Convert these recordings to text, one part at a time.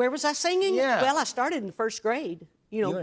Where was I singing? Yeah. Well, I started in first grade.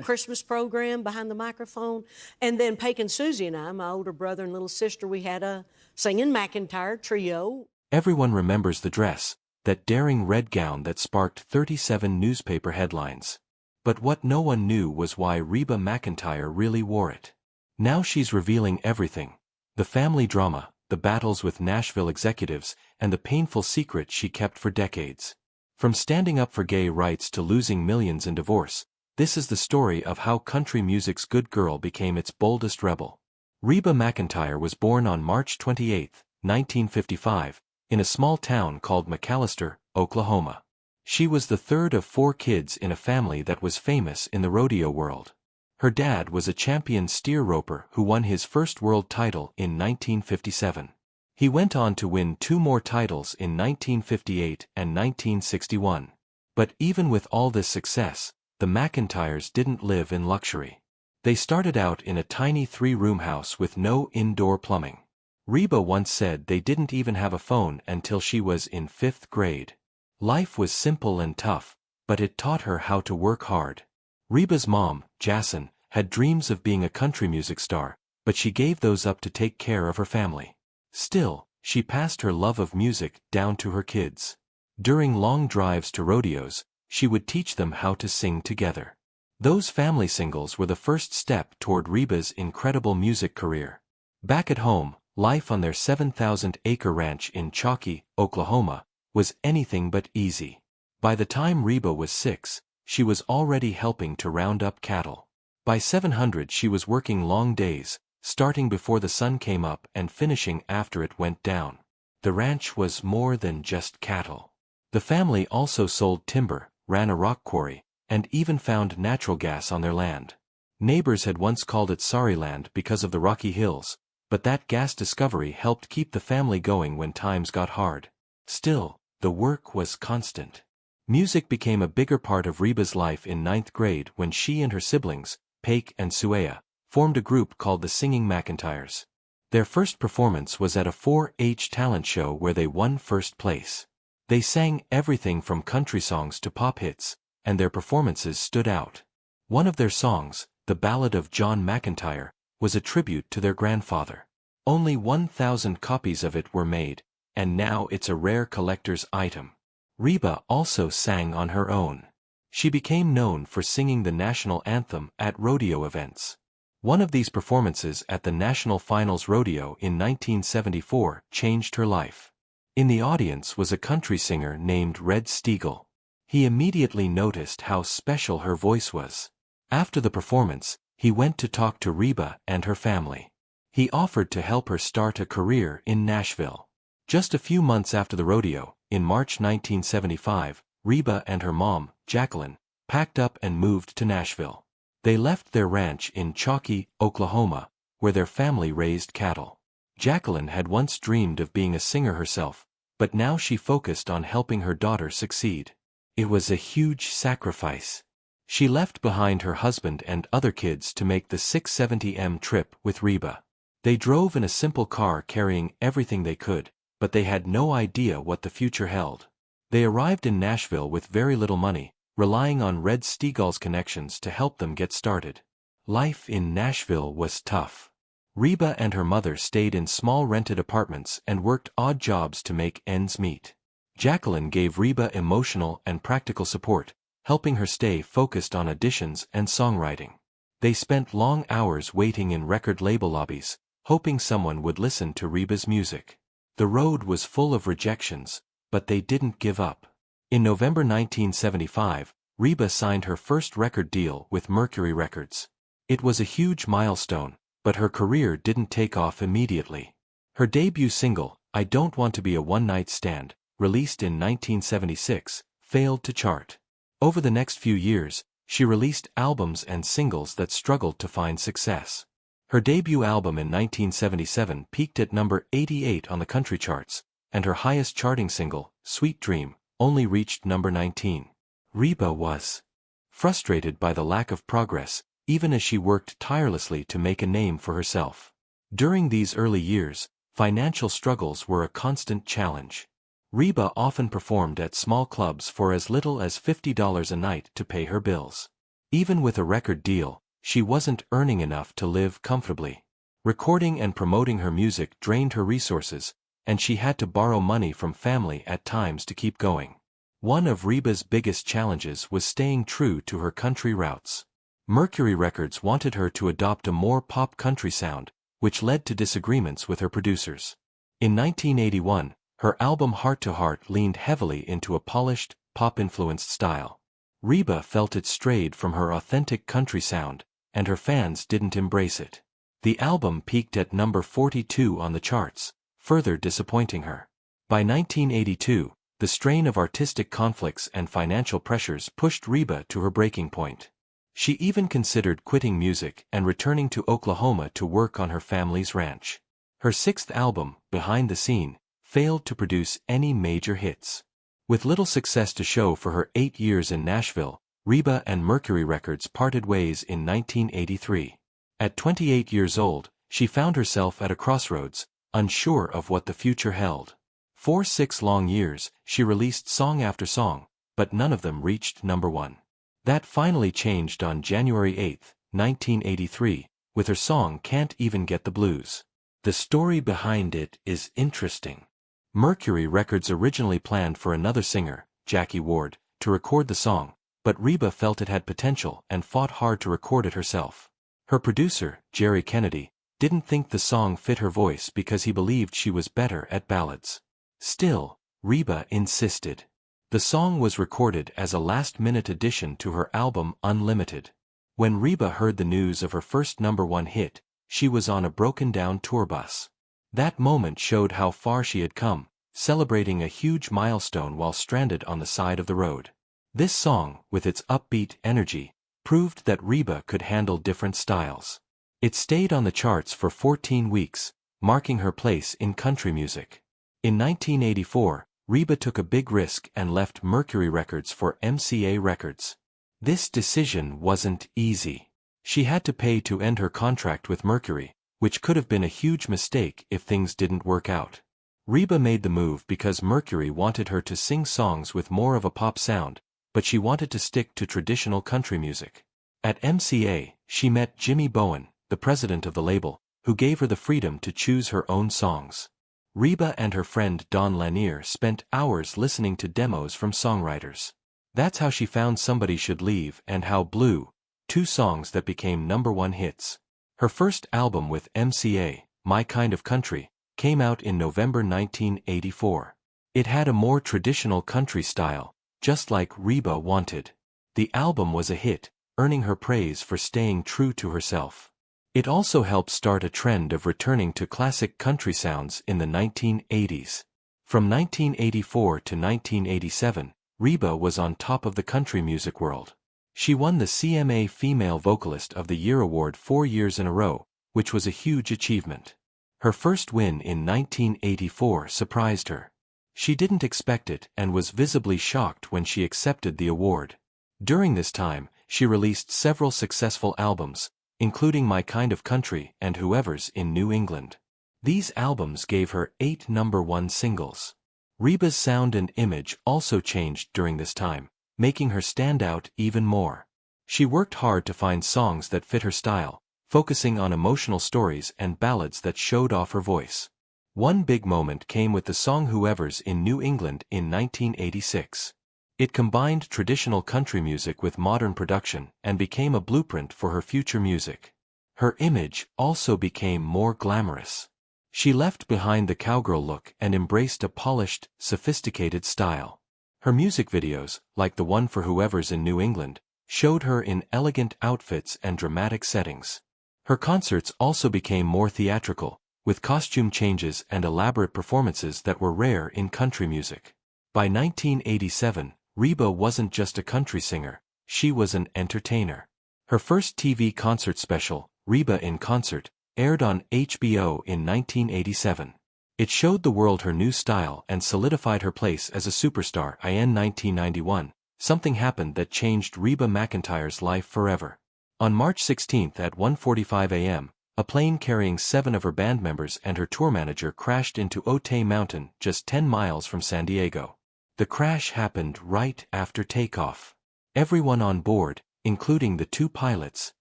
Christmas program behind the microphone. And then Pake and Susie and I, my older brother and little sister, we had a singing McEntire trio. Everyone remembers the dress, that daring red gown that sparked 37 newspaper headlines. But what no one knew was why Reba McEntire really wore it. Now she's revealing everything. The family drama, the battles with Nashville executives, and the painful secret she kept for decades. From standing up for gay rights to losing millions in divorce, this is the story of how country music's good girl became its boldest rebel. Reba McEntire was born on March 28, 1955, in a small town called McAlester, Oklahoma. She was the third of 4 kids in a family that was famous in the rodeo world. Her dad was a champion steer roper who won his first world title in 1957. He went on to win 2 more titles in 1958 and 1961. But even with all this success, the McEntires didn't live in luxury. They started out in a tiny 3-room house with no indoor plumbing. Reba once said they didn't even have a phone until she was in 5th grade. Life was simple and tough, but it taught her how to work hard. Reba's mom, Jason, had dreams of being a country music star, but she gave those up to take care of her family. Still, she passed her love of music down to her kids. During long drives to rodeos, she would teach them how to sing together. Those family singles were the first step toward Reba's incredible music career. Back at home, life on their 7,000-acre ranch in Chalky, Oklahoma, was anything but easy. By the time Reba was 6, she was already helping to round up cattle. By 700 she was working long days, starting before the sun came up and finishing after it went down. The ranch was more than just cattle. The family also sold timber, ran a rock quarry, and even found natural gas on their land. Neighbors had once called it Sorry Land because of the rocky hills, but that gas discovery helped keep the family going when times got hard. Still, the work was constant. Music became a bigger part of Reba's life in 9th grade when she and her siblings, Pake and Suea, formed a group called the Singing McEntires. Their first performance was at a 4-H talent show where they won first place. They sang everything from country songs to pop hits, and their performances stood out. One of their songs, The Ballad of John McEntire, was a tribute to their grandfather. Only 1,000 copies of it were made, and now it's a rare collector's item. Reba also sang on her own. She became known for singing the national anthem at rodeo events. One of these performances at the National Finals Rodeo in 1974 changed her life. In the audience was a country singer named Red Steagall. He immediately noticed how special her voice was. After the performance, he went to talk to Reba and her family. He offered to help her start a career in Nashville. Just a few months after the rodeo, in March 1975, Reba and her mom, Jacqueline, packed up and moved to Nashville. They left their ranch in Chalky, Oklahoma, where their family raised cattle. Jacqueline had once dreamed of being a singer herself, but now she focused on helping her daughter succeed. It was a huge sacrifice. She left behind her husband and other kids to make the 670M trip with Reba. They drove in a simple car carrying everything they could, but they had no idea what the future held. They arrived in Nashville with very little money, relying on Red Steagall's connections to help them get started. Life in Nashville was tough. Reba and her mother stayed in small rented apartments and worked odd jobs to make ends meet. Jacqueline gave Reba emotional and practical support, helping her stay focused on auditions and songwriting. They spent long hours waiting in record label lobbies, hoping someone would listen to Reba's music. The road was full of rejections, but they didn't give up. In November 1975, Reba signed her first record deal with Mercury Records. It was a huge milestone, but her career didn't take off immediately. Her debut single, I Don't Want to Be a One-Night Stand, released in 1976, failed to chart. Over the next few years, she released albums and singles that struggled to find success. Her debut album in 1977 peaked at number 88 on the country charts, and her highest charting single, Sweet Dream, only reached number 19. Reba was frustrated by the lack of progress, even as she worked tirelessly to make a name for herself. During these early years, financial struggles were a constant challenge. Reba often performed at small clubs for as little as $50 a night to pay her bills. Even with a record deal, she wasn't earning enough to live comfortably. Recording and promoting her music drained her resources, and she had to borrow money from family at times to keep going. One of Reba's biggest challenges was staying true to her country roots. Mercury Records wanted her to adopt a more pop country sound, which led to disagreements with her producers. In 1981, her album Heart to Heart leaned heavily into a polished, pop-influenced style. Reba felt it strayed from her authentic country sound, and her fans didn't embrace it. The album peaked at number 42 on the charts, further disappointing her. By 1982, the strain of artistic conflicts and financial pressures pushed Reba to her breaking point. She even considered quitting music and returning to Oklahoma to work on her family's ranch. Her sixth album, Behind the Scene, failed to produce any major hits. With little success to show for her 8 years in Nashville, Reba and Mercury Records parted ways in 1983. At 28 years old, she found herself at a crossroads, unsure of what the future held. For 6 long years, she released song after song, but none of them reached number 1. That finally changed on January 8, 1983, with her song Can't Even Get the Blues. The story behind it is interesting. Mercury Records originally planned for another singer, Jackie Ward, to record the song, but Reba felt it had potential and fought hard to record it herself. Her producer, Jerry Kennedy, didn't think the song fit her voice because he believed she was better at ballads. Still, Reba insisted. The song was recorded as a last-minute addition to her album Unlimited. When Reba heard the news of her first number 1 hit, she was on a broken-down tour bus. That moment showed how far she had come, celebrating a huge milestone while stranded on the side of the road. This song, with its upbeat energy, proved that Reba could handle different styles. It stayed on the charts for 14 weeks, marking her place in country music. In 1984, Reba took a big risk and left Mercury Records for MCA Records. This decision wasn't easy. She had to pay to end her contract with Mercury, which could have been a huge mistake if things didn't work out. Reba made the move because Mercury wanted her to sing songs with more of a pop sound, but she wanted to stick to traditional country music. At MCA, she met Jimmy Bowen, the president of the label, who gave her the freedom to choose her own songs. Reba and her friend Don Lanier spent hours listening to demos from songwriters. That's how she found Somebody Should Leave and How Blue, 2 songs that became number 1 hits. Her first album with MCA, My Kind of Country, came out in November 1984. It had a more traditional country style, just like Reba wanted. The album was a hit, earning her praise for staying true to herself. It also helped start a trend of returning to classic country sounds in the 1980s. From 1984 to 1987, Reba was on top of the country music world. She won the CMA Female Vocalist of the Year award 4 years in a row, which was a huge achievement. Her first win in 1984 surprised her. She didn't expect it and was visibly shocked when she accepted the award. During this time, she released several successful albums, including My Kind of Country and Whoever's in New England. These albums gave her 8 number 1 singles. Reba's sound and image also changed during this time, making her stand out even more. She worked hard to find songs that fit her style, focusing on emotional stories and ballads that showed off her voice. One big moment came with the song Whoever's in New England in 1986. It combined traditional country music with modern production and became a blueprint for her future music. Her image also became more glamorous. She left behind the cowgirl look and embraced a polished, sophisticated style. Her music videos, like the one for Whoever's in New England, showed her in elegant outfits and dramatic settings. Her concerts also became more theatrical, with costume changes and elaborate performances that were rare in country music. By 1987, Reba wasn't just a country singer, she was an entertainer. Her first TV concert special, Reba in Concert, aired on HBO in 1987. It showed the world her new style and solidified her place as a superstar. In 1991, something happened that changed Reba McEntire's life forever. On March 16 at 1:45 a.m., A plane carrying 7 of her band members and her tour manager crashed into Otay Mountain just 10 miles from San Diego. The crash happened right after takeoff. Everyone on board, including the 2 pilots,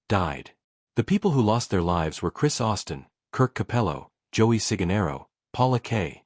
died. The people who lost their lives were Chris Austin, Kirk Capello, Joey Ciganero, Paula K.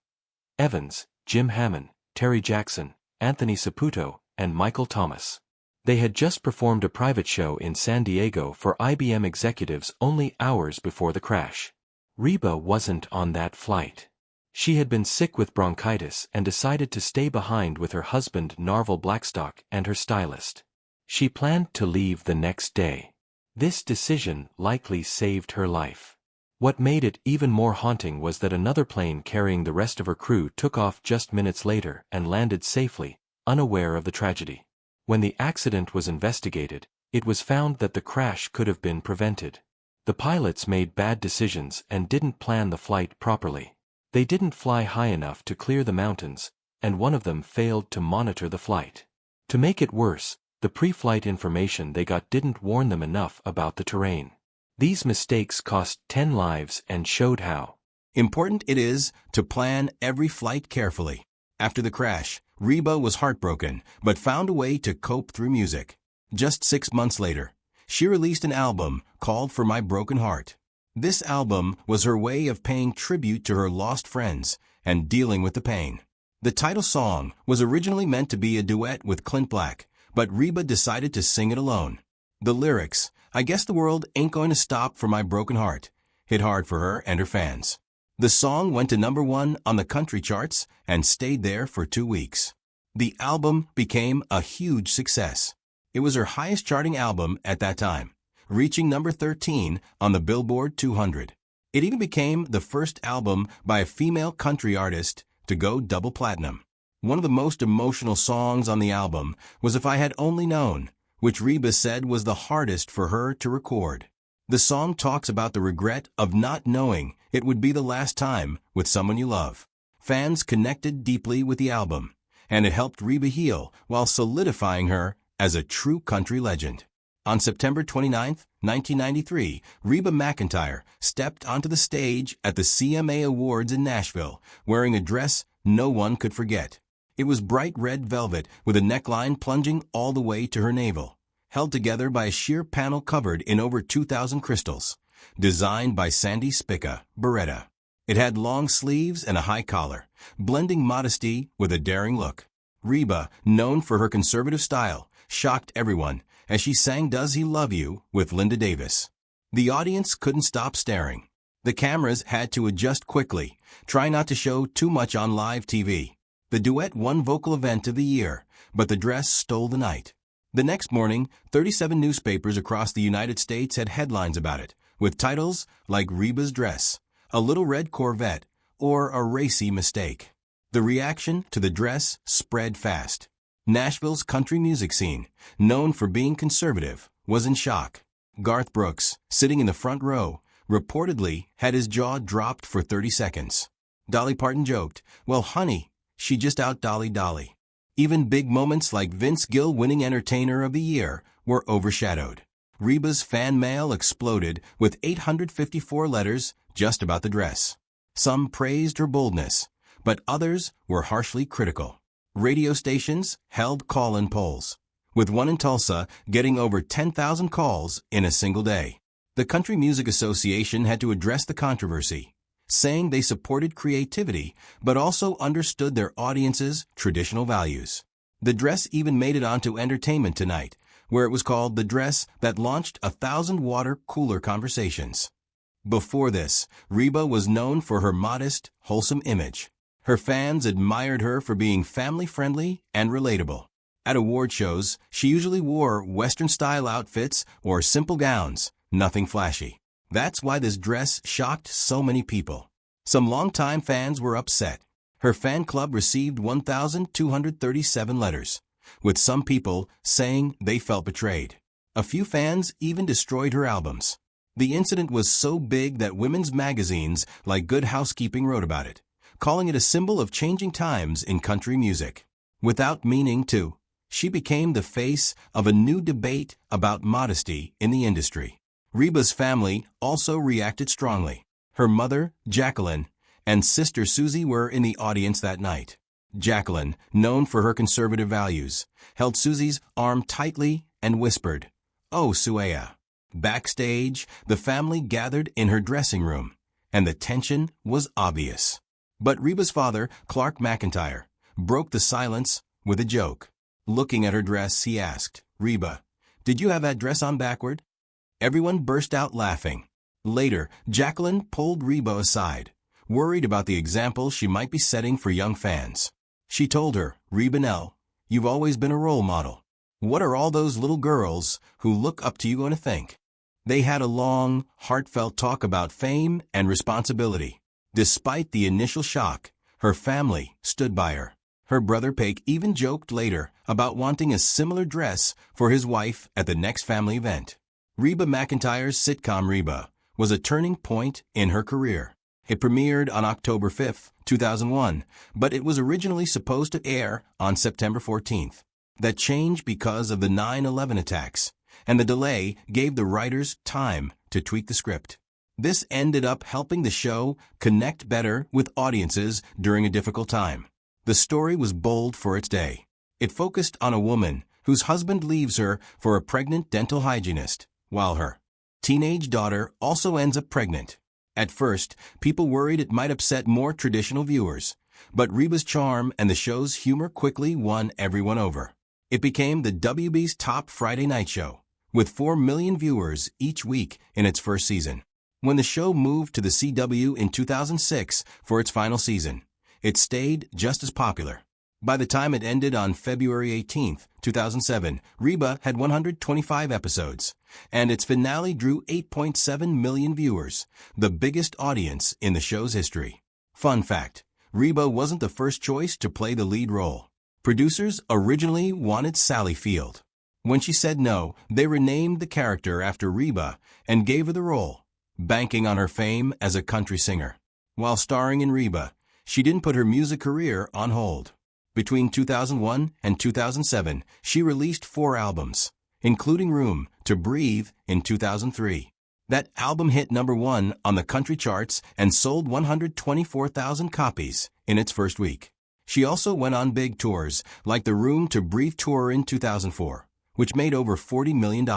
Evans, Jim Hammond, Terry Jackson, Anthony Saputo, and Michael Thomas. They had just performed a private show in San Diego for IBM executives only hours before the crash. Reba wasn't on that flight. She had been sick with bronchitis and decided to stay behind with her husband Narvel Blackstock and her stylist. She planned to leave the next day. This decision likely saved her life. What made it even more haunting was that another plane carrying the rest of her crew took off just minutes later and landed safely, unaware of the tragedy. When the accident was investigated, it was found that the crash could have been prevented. The pilots made bad decisions and didn't plan the flight properly. They didn't fly high enough to clear the mountains, and one of them failed to monitor the flight. To make it worse, the pre-flight information they got didn't warn them enough about the terrain. These mistakes cost 10 lives and showed how important it is to plan every flight carefully. After the crash, Reba was heartbroken, but found a way to cope through music. Just 6 months later, she released an album called For My Broken Heart. This album was her way of paying tribute to her lost friends and dealing with the pain. The title song was originally meant to be a duet with Clint Black, but Reba decided to sing it alone. The lyrics, "I guess the world ain't going to stop for my broken heart," hit hard for her and her fans. The song went to #1 on the country charts and stayed there for 2 weeks. The album became a huge success. It was her highest charting album at that time, reaching number 13 on the Billboard 200. It even became the first album by a female country artist to go double platinum. One of the most emotional songs on the album was If I Had Only Known, which Reba said was the hardest for her to record. The song talks about the regret of not knowing it would be the last time with someone you love. Fans connected deeply with the album, and it helped Reba heal while solidifying her as a true country legend. On September 29, 1993, Reba McEntire stepped onto the stage at the CMA Awards in Nashville, wearing a dress no one could forget. It was bright red velvet with a neckline plunging all the way to her navel, held together by a sheer panel covered in over 2,000 crystals, designed by Sandy Spica, Beretta. It had long sleeves and a high collar, blending modesty with a daring look. Reba, known for her conservative style, shocked everyone as she sang Does He Love You with Linda Davis. The audience couldn't stop staring. The cameras had to adjust quickly, try not to show too much on live TV. The duet won Vocal Event of the Year, but the dress stole the night. The next morning, 37 newspapers across the United States had headlines about it, with titles like Reba's Dress, A Little Red Corvette, or A Racy Mistake. The reaction to the dress spread fast. Nashville's country music scene, known for being conservative, was in shock. Garth Brooks, sitting in the front row, reportedly had his jaw dropped for 30 seconds. Dolly Parton joked, "Well, honey, she just out-Dolly Dolly." Even big moments like Vince Gill winning Entertainer of the Year were overshadowed. Reba's fan mail exploded with 854 letters just about the dress. Some praised her boldness, but others were harshly critical. Radio stations held call-in polls, with one in Tulsa getting over 10,000 calls in a single day. The Country Music Association had to address the controversy, saying they supported creativity but also understood their audience's traditional values. The dress even made it onto Entertainment Tonight, where it was called the dress that launched 1,000 water cooler conversations. Before this, Reba was known for her modest, wholesome image. Her fans admired her for being family-friendly and relatable. At award shows, she usually wore Western-style outfits or simple gowns, nothing flashy. That's why this dress shocked so many people. Some longtime fans were upset. Her fan club received 1,237 letters, with some people saying they felt betrayed. A few fans even destroyed her albums. The incident was so big that women's magazines like Good Housekeeping wrote about it, calling it a symbol of changing times in country music. Without meaning to, she became the face of a new debate about modesty in the industry. Reba's family also reacted strongly. Her mother, Jacqueline, and sister Susie were in the audience that night. Jacqueline, known for her conservative values, held Susie's arm tightly and whispered, "Oh, Suea." Backstage, the family gathered in her dressing room, and the tension was obvious. But Reba's father, Clark McEntire, broke the silence with a joke. Looking at her dress, he asked, "Reba, did you have that dress on backward?" Everyone burst out laughing. Later, Jacqueline pulled Reba aside, worried about the example she might be setting for young fans. She told her, "Reba Nell, you've always been a role model. What are all those little girls who look up to you going to think?" They had a long, heartfelt talk about fame and responsibility. Despite the initial shock, her family stood by her. Her brother Paik even joked later about wanting a similar dress for his wife at the next family event. Reba McEntire's sitcom Reba was a turning point in her career. It premiered on October 5, 2001, but it was originally supposed to air on September 14th. That changed because of the 9/11 attacks, and the delay gave the writers time to tweak the script. This ended up helping the show connect better with audiences during a difficult time. The story was bold for its day. It focused on a woman whose husband leaves her for a pregnant dental hygienist, while her teenage daughter also ends up pregnant. At first, people worried it might upset more traditional viewers, but Reba's charm and the show's humor quickly won everyone over. It became the WB's top Friday night show, with 4 million viewers each week in its first season. When the show moved to the CW in 2006 for its final season, it stayed just as popular. By the time it ended on February 18, 2007, Reba had 125 episodes, and its finale drew 8.7 million viewers, the biggest audience in the show's history. Fun fact, Reba wasn't the first choice to play the lead role. Producers originally wanted Sally Field. When she said no, they renamed the character after Reba and gave her the role, banking on her fame as a country singer. While starring in Reba, she didn't put her music career on hold. Between 2001 and 2007, she released 4 albums, including Room to Breathe in 2003. That album hit #1 on the country charts and sold 124,000 copies in its first week. She also went on big tours, like the Room to Breathe tour in 2004, which made over $40 million.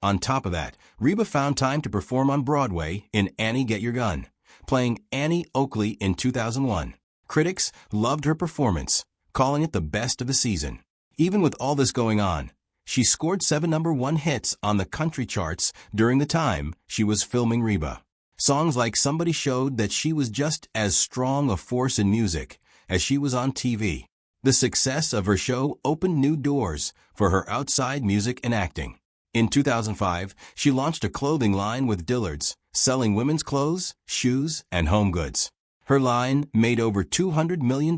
On top of that, Reba found time to perform on Broadway in Annie Get Your Gun, playing Annie Oakley in 2001. Critics loved her performance, calling it the best of the season. Even with all this going on, she scored 7 #1 hits on the country charts during the time she was filming Reba. Songs like Somebody showed that she was just as strong a force in music as she was on TV. The success of her show opened new doors for her outside music and acting. In 2005, she launched a clothing line with Dillard's, selling women's clothes, shoes, and home goods. Her line made over $200 million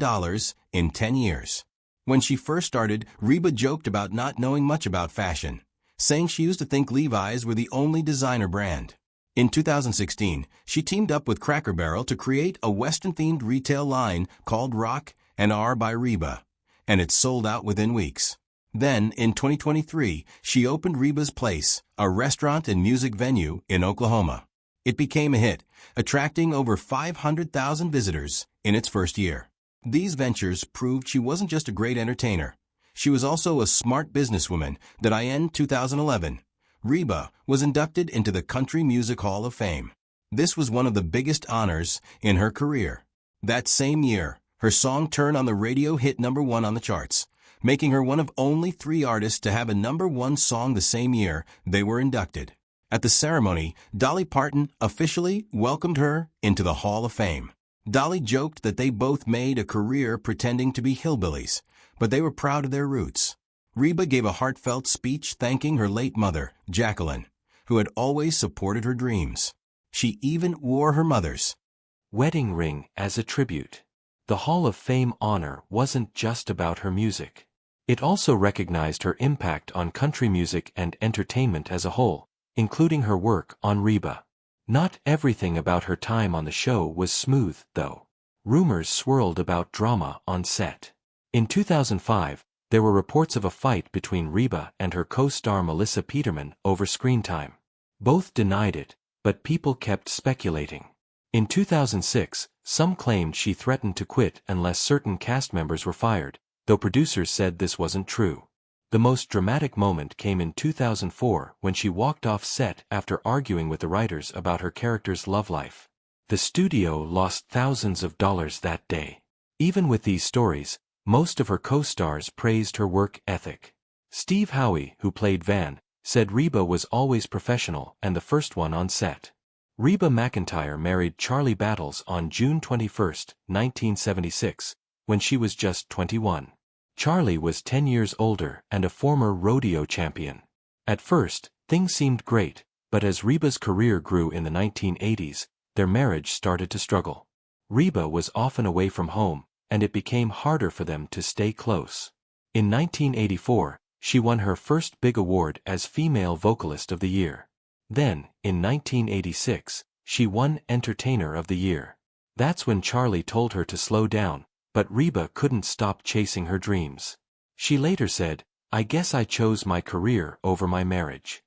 in 10 years. When she first started, Reba joked about not knowing much about fashion, saying she used to think Levi's were the only designer brand. In 2016, she teamed up with Cracker Barrel to create a Western-themed retail line called Rock and R by Reba, and it sold out within weeks. Then, in 2023, she opened Reba's Place, a restaurant and music venue in Oklahoma. It became a hit, attracting over 500,000 visitors in its first year. These ventures proved she wasn't just a great entertainer. She was also a smart businesswoman that in 2011, Reba was inducted into the Country Music Hall of Fame. This was one of the biggest honors in her career. That same year, her song turned on the radio hit #1 on the charts, making her one of only 3 artists to have a #1 song the same year they were inducted. At the ceremony, Dolly Parton officially welcomed her into the Hall of Fame. Dolly joked that they both made a career pretending to be hillbillies, but they were proud of their roots. Reba gave a heartfelt speech thanking her late mother, Jacqueline, who had always supported her dreams. She even wore her mother's wedding ring as a tribute. The Hall of Fame honor wasn't just about her music. It also recognized her impact on country music and entertainment as a whole, including her work on Reba. Not everything about her time on the show was smooth, though. Rumors swirled about drama on set. In 2005, there were reports of a fight between Reba and her co-star Melissa Peterman over screen time. Both denied it, but people kept speculating. In 2006, some claimed she threatened to quit unless certain cast members were fired, though producers said this wasn't true. The most dramatic moment came in 2004 when she walked off set after arguing with the writers about her character's love life. The studio lost thousands of dollars that day. Even with these stories, most of her co-stars praised her work ethic. Steve Howie, who played Van, said Reba was always professional and the first one on set. Reba McEntire married Charlie Battles on June 21, 1976, when she was just 21. Charlie was 10 years older and a former rodeo champion. At first, things seemed great, but as Reba's career grew in the 1980s, their marriage started to struggle. Reba was often away from home, and it became harder for them to stay close. In 1984, she won her first big award as Female Vocalist of the Year. Then, in 1986, she won Entertainer of the Year. That's when Charlie told her to slow down, but Reba couldn't stop chasing her dreams. She later said, "I guess I chose my career over my marriage."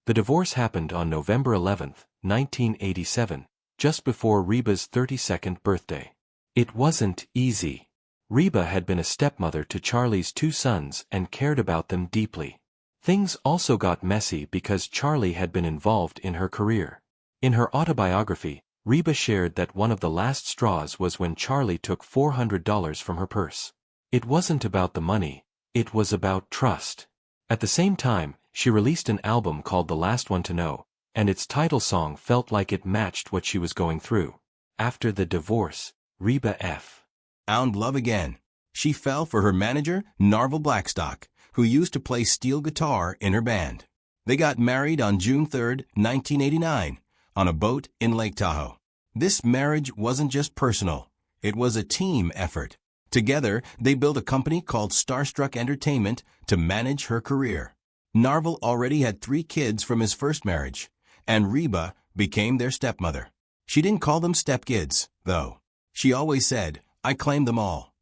The divorce happened on November 11, 1987, just before Reba's 32nd birthday. It wasn't easy. Reba had been a stepmother to Charlie's 2 sons and cared about them deeply. Things also got messy because Charlie had been involved in her career. In her autobiography, Reba shared that one of the last straws was when Charlie took $400 from her purse. It wasn't about the money, it was about trust. At the same time, she released an album called The Last One to Know, and its title song felt like it matched what she was going through. After the divorce, Reba found love again. She fell for her manager, Narvel Blackstock, who used to play steel guitar in her band. They got married on June 3, 1989, on a boat in Lake Tahoe. This marriage wasn't just personal, it was a team effort. Together, they built a company called Starstruck Entertainment to manage her career. Narvel already had 3 kids from his first marriage, and Reba became their stepmother. She didn't call them stepkids, though. She always said, "I claim them all."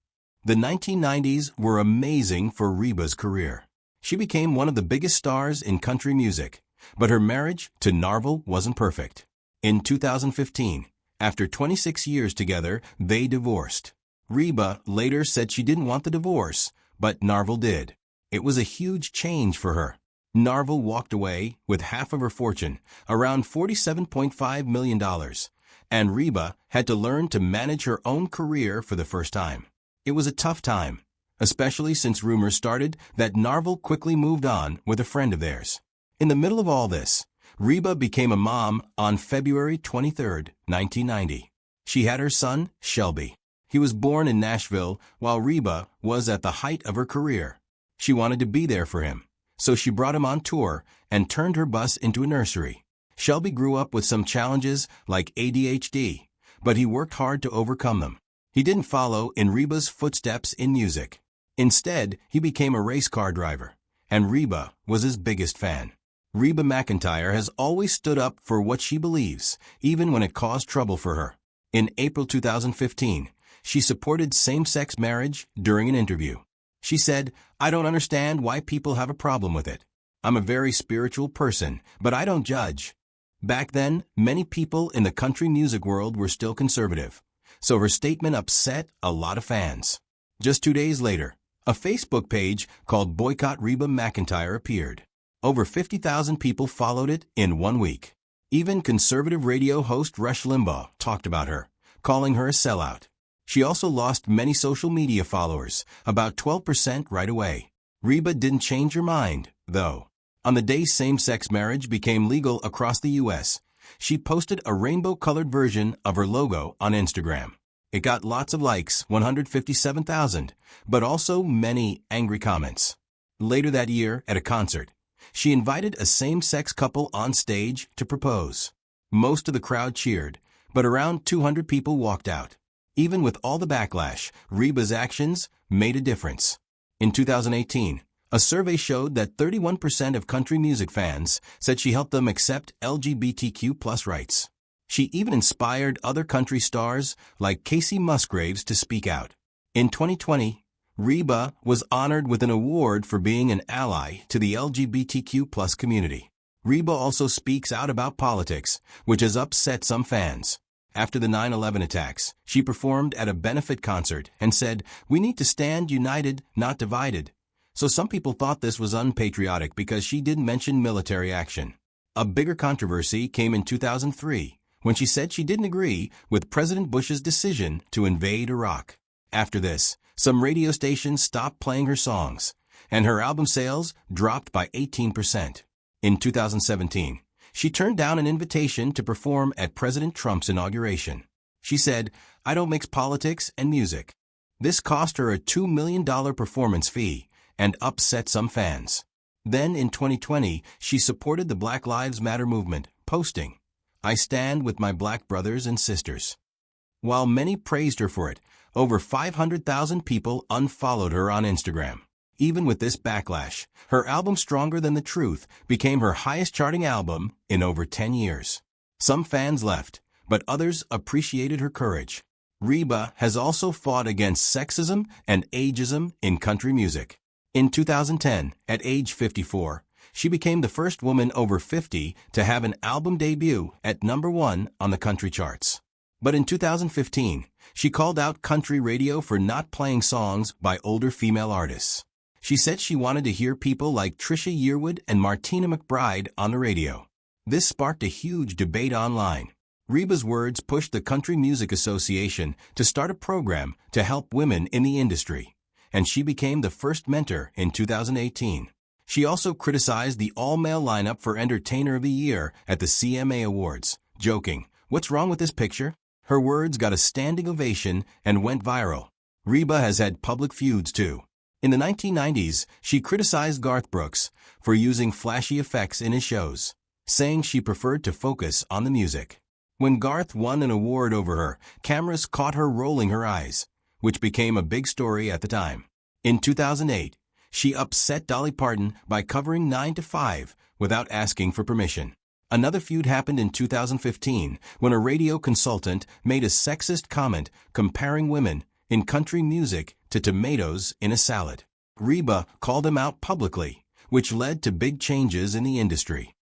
The 1990s were amazing for Reba's career. She became one of the biggest stars in country music, but her marriage to Narvel wasn't perfect. In 2015, after 26 years together, they divorced. Reba later said she didn't want the divorce, but Narvel did. It was a huge change for her. Narvel walked away with half of her fortune, around $47.5 million, and Reba had to learn to manage her own career for the first time. It was a tough time, especially since rumors started that Narvel quickly moved on with a friend of theirs. In the middle of all this, Reba became a mom on February 23, 1990. She had her son, Shelby. He was born in Nashville while Reba was at the height of her career. She wanted to be there for him, so she brought him on tour and turned her bus into a nursery. Shelby grew up with some challenges like ADHD, but he worked hard to overcome them. He didn't follow in Reba's footsteps in music. Instead, he became a race car driver, and Reba was his biggest fan. Reba McEntire has always stood up for what she believes, even when it caused trouble for her. In April 2015, she supported same-sex marriage during an interview. She said, "I don't understand why people have a problem with it. I'm a very spiritual person, but I don't judge." Back then, many people in the country music world were still conservative, so her statement upset a lot of fans. Just 2 days later, a Facebook page called Boycott Reba McEntire appeared. Over 50,000 people followed it in 1 week. Even conservative radio host Rush Limbaugh talked about her, calling her a sellout. She also lost many social media followers, about 12% right away. Reba didn't change her mind, though. On the day same-sex marriage became legal across the U.S., she posted a rainbow-colored version of her logo on Instagram. It got lots of likes, 157,000, but also many angry comments. Later that year, at a concert, she invited a same-sex couple on stage to propose. Most of the crowd cheered, but around 200 people walked out. Even with all the backlash, Reba's actions made a difference. In 2018, a survey showed that 31% of country music fans said she helped them accept LGBTQ+ rights. She even inspired other country stars like Casey Musgraves to speak out. In 2020, Reba was honored with an award for being an ally to the LGBTQ+ community. Reba also speaks out about politics, which has upset some fans. After the 9/11 attacks, she performed at a benefit concert and said, "We need to stand united, not divided." So some people thought this was unpatriotic because she didn't mention military action. A bigger controversy came in 2003, when she said she didn't agree with President Bush's decision to invade Iraq. After this, some radio stations stopped playing her songs, and her album sales dropped by 18%. In 2017, she turned down an invitation to perform at President Trump's inauguration. She said, "I don't mix politics and music." This cost her a $2 million performance fee and upset some fans. Then in 2020, she supported the Black Lives Matter movement, posting, "I stand with my black brothers and sisters." While many praised her for it, over 500,000 people unfollowed her on Instagram. Even with this backlash, her album Stronger Than the Truth became her highest-charting album in over 10 years. Some fans left, but others appreciated her courage. Reba has also fought against sexism and ageism in country music. In 2010, at age 54, she became the first woman over 50 to have an album debut at #1 on the country charts. But in 2015, she called out country radio for not playing songs by older female artists. She said she wanted to hear people like Trisha Yearwood and Martina McBride on the radio. This sparked a huge debate online. Reba's words pushed the Country Music Association to start a program to help women in the industry, and she became the first mentor in 2018. She also criticized the all-male lineup for Entertainer of the Year at the CMA Awards, joking, "What's wrong with this picture?" Her words got a standing ovation and went viral. Reba has had public feuds too. In the 1990s, she criticized Garth Brooks for using flashy effects in his shows, saying she preferred to focus on the music. When Garth won an award over her, cameras caught her rolling her eyes, which became a big story at the time. In 2008, she upset Dolly Parton by covering 9 to 5 without asking for permission. Another feud happened in 2015 when a radio consultant made a sexist comment comparing women in country music to tomatoes in a salad. Reba called him out publicly, which led to big changes in the industry.